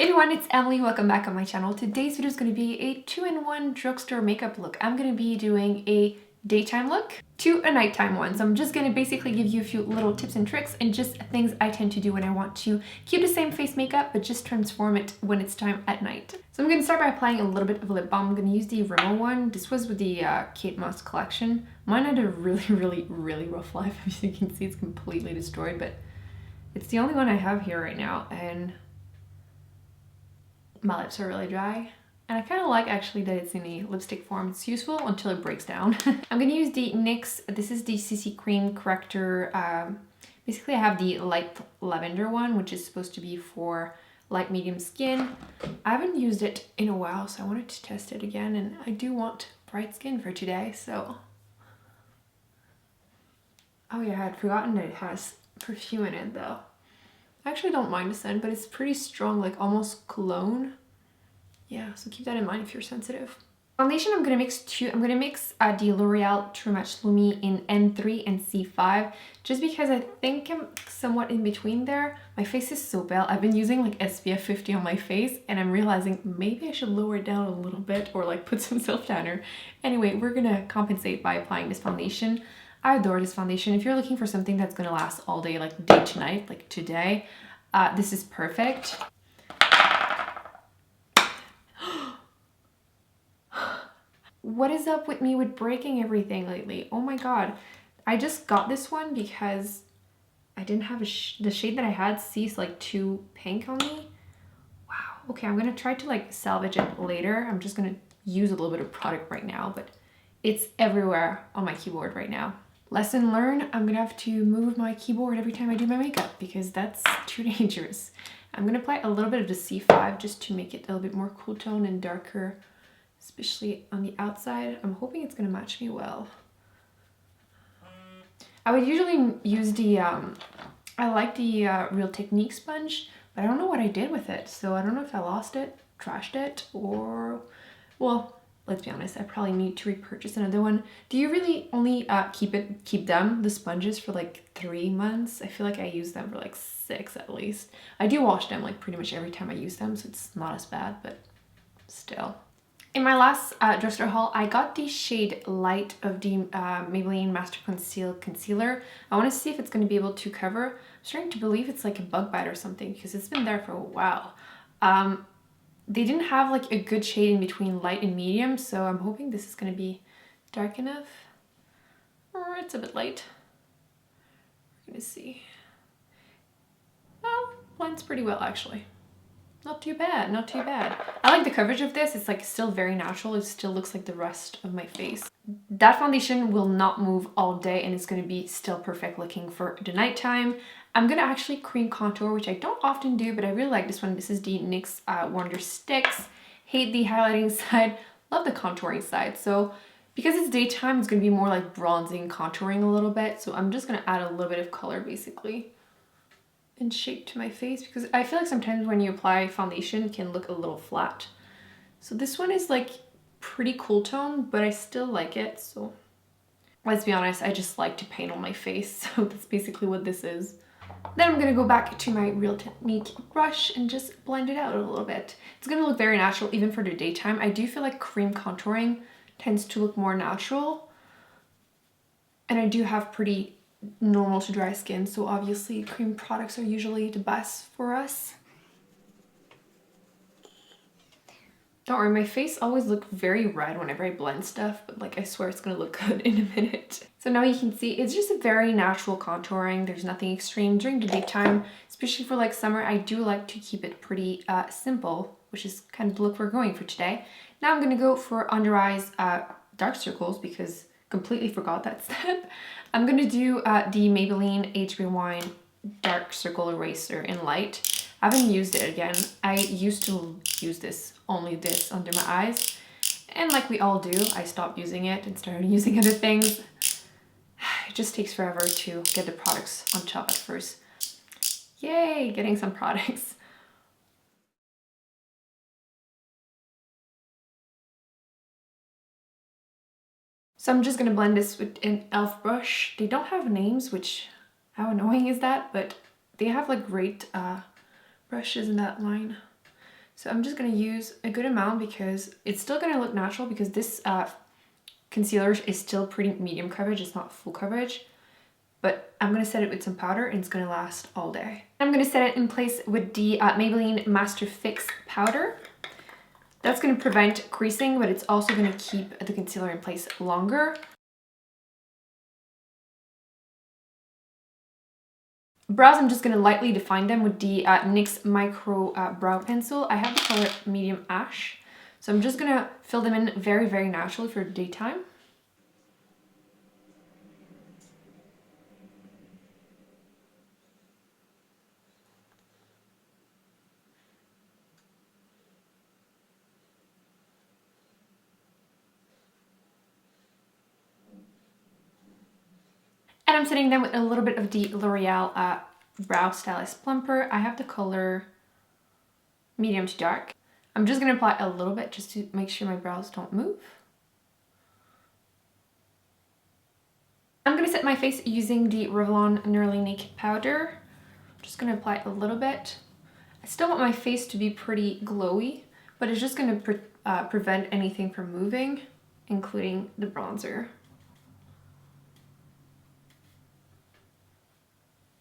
Hey everyone, it's Emily. Welcome back on my channel. Today's video is going to be a 2-in-1 drugstore makeup look. I'm going to be doing a daytime look to a nighttime one. So I'm just going to basically give you a few little tips and tricks and just things I tend to do when I want to keep the same face makeup but just transform it when it's time at night. So I'm going to start by applying a little bit of lip balm. I'm going to use the Rimmel one. This was with the Kate Moss collection. Mine had a really rough life. As you can see, it's completely destroyed, but it's the only one I have here right now, and my lips are really dry. And I kind of like actually that it's in a lipstick form. It's useful until it breaks down. I'm going to use the NYX, this is the CC Cream Corrector. Basically I have the light lavender one, which is supposed to be for light medium skin. I haven't used it in a while, so I wanted to test it again, and I do want bright skin for today, so. Oh yeah, I had forgotten that it has perfume in it though. I actually don't mind the scent, but it's pretty strong, like almost cologne. Yeah, so keep that in mind if you're sensitive. Foundation, I'm gonna mix two. I'm gonna mix the L'Oreal True Match Lumi in N3 and C5, just because I think I'm somewhat in between there. My face is so pale. I've been using like SPF 50 on my face, and I'm realizing maybe I should lower it down a little bit or like put some self tanner. Anyway, we're gonna compensate by applying this foundation. I adore this foundation. If you're looking for something that's gonna last all day, like day to night, like today, this is perfect. What is up with me with breaking everything lately? Oh my god. I just got this one because I didn't have the shade that I had seems like too pink on me. Wow. Okay, I'm gonna try to like salvage it later. I'm just gonna use a little bit of product right now, but it's everywhere on my keyboard right now. Lesson learned, I'm gonna have to move my keyboard every time I do my makeup because that's too dangerous. I'm gonna apply a little bit of the C5 just to make it a little bit more cool tone and darker, especially on the outside. I'm hoping it's gonna match me well. I would usually use the, I like the Real Technique sponge, but I don't know what I did with it. So I don't know if I lost it, trashed it, or, well, let's be honest, I probably need to repurchase another one. Do you really only keep them, the sponges, for like 3 months? I feel like I use them for like 6 at least. I do wash them like pretty much every time I use them, so it's not as bad, but still. In my last drugstore haul, I got the shade Light of the Maybelline Master Conceal Concealer. I want to see if it's going to be able to cover. I'm starting to believe it's like a bug bite or something because it's been there for a while. They didn't have like a good shade in between light and medium, so I'm hoping this is going to be dark enough. Or it's a bit light. We're going to see. Well, blends pretty well actually. Not too bad, not too bad. I like the coverage of this. It's like still very natural. It still looks like the rest of my face. That foundation will not move all day, and it's going to be still perfect looking for the nighttime. I'm going to actually cream contour, which I don't often do, but I really like this one. This is the NYX Wonder Sticks. Hate the highlighting side, love the contouring side. So because it's daytime, it's going to be more like bronzing, contouring a little bit. So I'm just going to add a little bit of color basically and shape to my face, because I feel like sometimes when you apply foundation it can look a little flat. So this one is like pretty cool tone, but I still like it. So let's be honest, I just like to paint on my face. So that's basically what this is. Then I'm gonna go back to my Real Technique brush and just blend it out a little bit. It's gonna look very natural even for the daytime. I do feel like cream contouring tends to look more natural, and I do have pretty normal to dry skin, so obviously cream products are usually the best for us. Don't worry, my face always looks very red whenever I blend stuff, but like I swear it's gonna look good in a minute. So now you can see it's just a very natural contouring. There's nothing extreme during the daytime, especially for like summer. I do like to keep it pretty simple, which is kind of the look we're going for today. Now I'm gonna go for under eyes dark circles because completely forgot that step. I'm gonna do the Maybelline HB Wine Dark Circle Eraser in Light. I haven't used it again. I used to use this, only this under my eyes. And like we all do, I stopped using it and started using other things. It just takes forever to get the products on top at first. Yay, getting some products. So I'm just gonna blend this with an e.l.f. brush. They don't have names, which, how annoying is that? But they have like great brushes in that line. So I'm just going to use a good amount because it's still going to look natural, because this concealer is still pretty medium coverage. It's not full coverage. But I'm going to set it with some powder and it's going to last all day. I'm going to set it in place with the Maybelline Master Fix powder. That's going to prevent creasing, but it's also going to keep the concealer in place longer. Brows, I'm just going to lightly define them with the NYX Micro Brow Pencil. I have the color Medium Ash. So I'm just going to fill them in very, very naturally for daytime. And I'm setting them with a little bit of the L'Oreal Brow Stylist Plumper. I have the color Medium to Dark. I'm just going to apply a little bit just to make sure my brows don't move. I'm going to set my face using the Revlon Nearly Naked Powder. I'm just going to apply a little bit. I still want my face to be pretty glowy, but it's just going to prevent anything from moving, including the bronzer.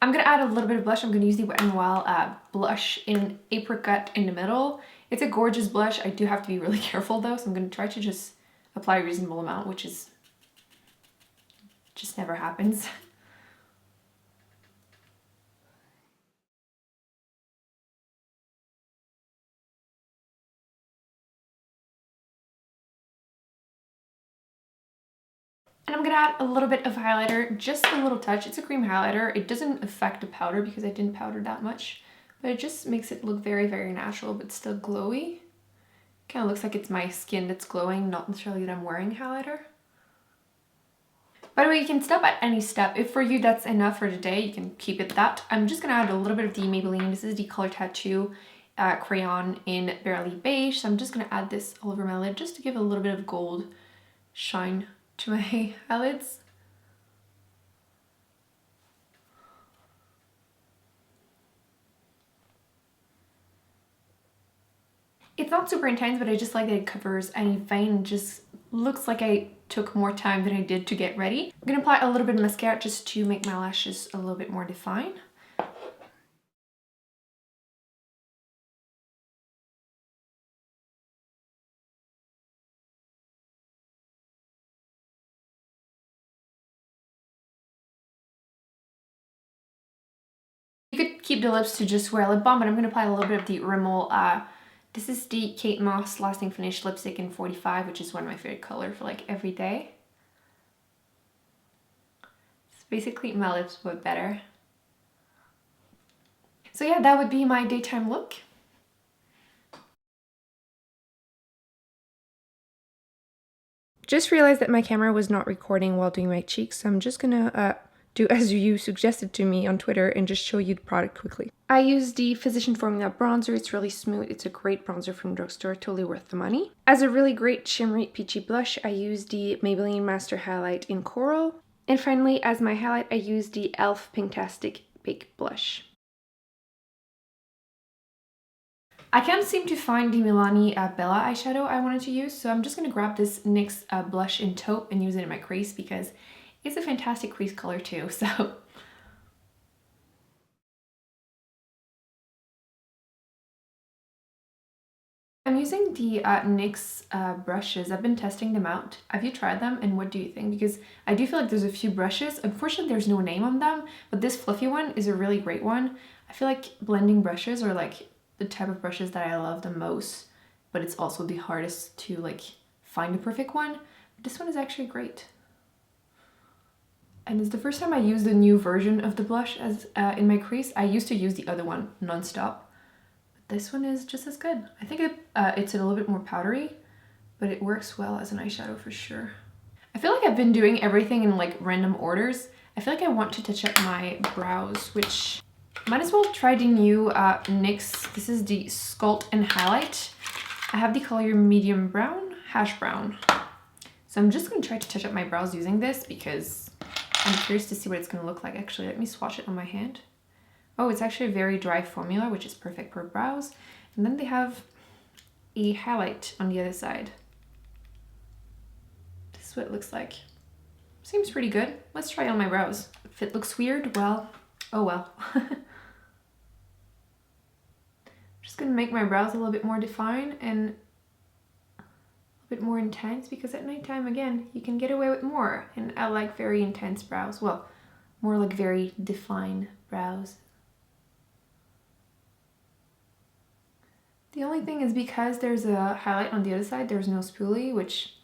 I'm going to add a little bit of blush. I'm going to use the Wet n Wild blush in Apricot in the middle. It's a gorgeous blush. I do have to be really careful though, so I'm going to try to just apply a reasonable amount, which is just never happens. And I'm going to add a little bit of highlighter, just a little touch. It's a cream highlighter. It doesn't affect the powder because I didn't powder that much, but it just makes it look very, very natural, but still glowy. Kind of looks like it's my skin that's glowing, not necessarily that I'm wearing highlighter. By the way, you can stop at any step. If for you that's enough for today, you can keep it that. I'm just going to add a little bit of the Maybelline. This is the Color Tattoo crayon in Barely Beige. So I'm just going to add this all over my lid just to give a little bit of gold shine to my eyelids. It's not super intense, but I just like that it covers any vein. Just looks like I took more time than I did to get ready. I'm gonna apply a little bit of mascara just to make my lashes a little bit more defined. You could keep the lips to just wear a lip balm, but I'm gonna apply a little bit of the Rimmel. This is the Kate Moss Lasting Finish Lipstick in 45, which is one of my favorite colors for like every day. It's basically my lips, but better. So yeah, that would be my daytime look. Just realized that my camera was not recording while doing my cheeks, so I'm just gonna do as you suggested to me on Twitter and just show you the product quickly. I use the Physician Formula bronzer. It's really smooth. It's a great bronzer from Drugstore, totally worth the money. As a really great shimmery peachy blush, I use the Maybelline Master Highlight in Coral. And finally, as my highlight, I use the e.l.f. Pinktastic Bake Blush. I can't seem to find the Milani Bella eyeshadow I wanted to use, so I'm just going to grab this NYX blush in taupe and use it in my crease because it's a fantastic crease color too, so. I'm using the NYX brushes. I've been testing them out. Have you tried them and what do you think? Because I do feel like there's a few brushes. Unfortunately, there's no name on them, but this fluffy one is a really great one. I feel like blending brushes are like the type of brushes that I love the most, but it's also the hardest to like find the perfect one. But this one is actually great. And it's the first time I use the new version of the blush as in my crease. I used to use the other one non-stop. But this one is just as good. I think it's a little bit more powdery, but it works well as an eyeshadow for sure. I feel like I've been doing everything in like random orders. I feel like I want to touch up my brows, which might as well try the new NYX. This is the Sculpt and Highlight. I have the color medium brown, hash brown. So I'm just going to try to touch up my brows using this because I'm curious to see what it's going to look like. Actually, let me swatch it on my hand. Oh, it's actually a very dry formula, which is perfect for brows. And then they have a highlight on the other side. This is what it looks like. Seems pretty good. Let's try it on my brows. If it looks weird, well, oh well. Just gonna make my brows a little bit more defined and a bit more intense, because at nighttime, again, you can get away with more. And I like very intense brows. Well, more like very defined brows. The only thing is, because there's a highlight on the other side, there's no spoolie, which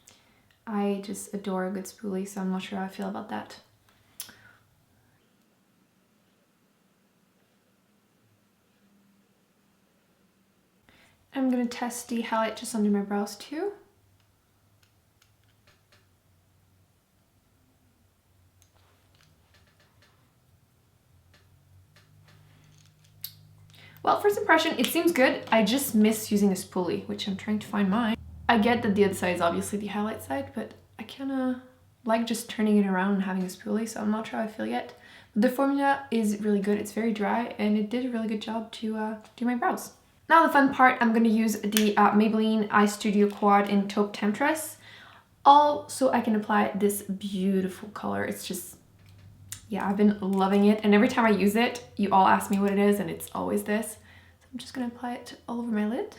I just adore a good spoolie, so I'm not sure how I feel about that. I'm gonna test the highlight just under my brows too. Well, first impression, it seems good. I just miss using a spoolie, which I'm trying to find mine. I get that the other side is obviously the highlight side, but I kinda like just turning it around and having a spoolie, so I'm not sure how I feel yet. The formula is really good. It's very dry, and it did a really good job to do my brows. Now the fun part, I'm gonna use the Maybelline Eye Studio Quad in Taupe Temptress, all so I can apply this beautiful color. It's just, yeah, I've been loving it, and every time I use it, you all ask me what it is, and it's always this. So I'm just gonna apply it all over my lid.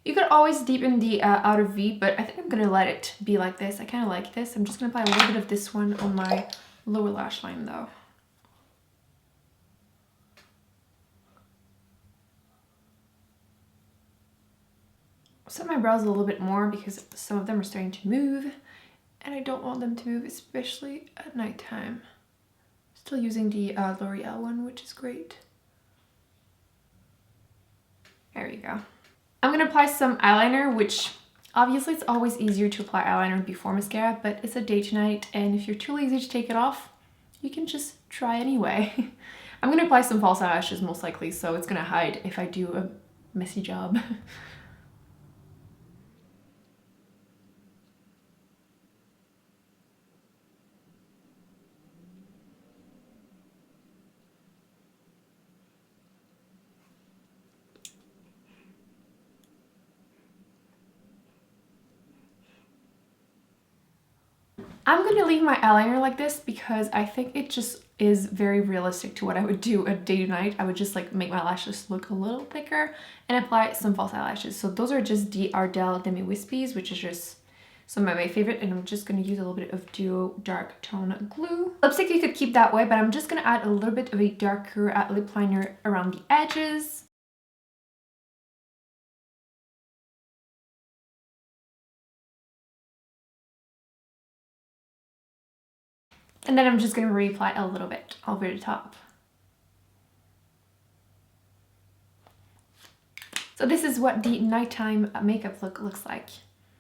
You could always deepen the outer V, but I think I'm gonna let it be like this. I kind of like this. I'm just gonna apply a little bit of this one on my lower lash line though. Set my brows a little bit more because some of them are starting to move, and I don't want them to move, especially at nighttime. Still using the L'Oreal one, which is great. There you go. I'm gonna apply some eyeliner, which obviously it's always easier to apply eyeliner before mascara, but it's a day to night, and if you're too lazy to take it off, you can just try anyway. I'm gonna apply some false eyelashes most likely, so it's gonna hide if I do a messy job. I'm gonna leave my eyeliner like this because I think it just is very realistic to what I would do a day to night. I would just like make my lashes look a little thicker and apply some false eyelashes. So those are just the Ardell Demi Wispies, which is just some of my favorite, and I'm just gonna use a little bit of Duo Dark Tone Glue. Lipstick you could keep that way, but I'm just gonna add a little bit of a darker lip liner around the edges. And then I'm just going to reapply a little bit over the top. So this is what the nighttime makeup look looks like.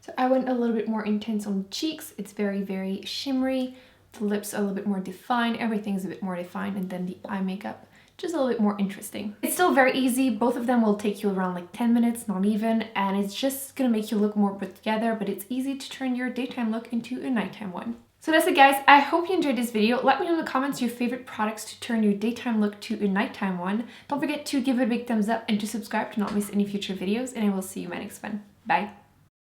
So I went a little bit more intense on the cheeks. It's very, very shimmery. The lips are a little bit more defined. Everything's a bit more defined. And then the eye makeup, just a little bit more interesting. It's still very easy. Both of them will take you around like 10 minutes, not even. And it's just going to make you look more put together. But it's easy to turn your daytime look into a nighttime one. So that's it guys, I hope you enjoyed this video. Let me know in the comments your favorite products to turn your daytime look to a nighttime one. Don't forget to give it a big thumbs up and to subscribe to not miss any future videos, and I will see you in my next one. Bye!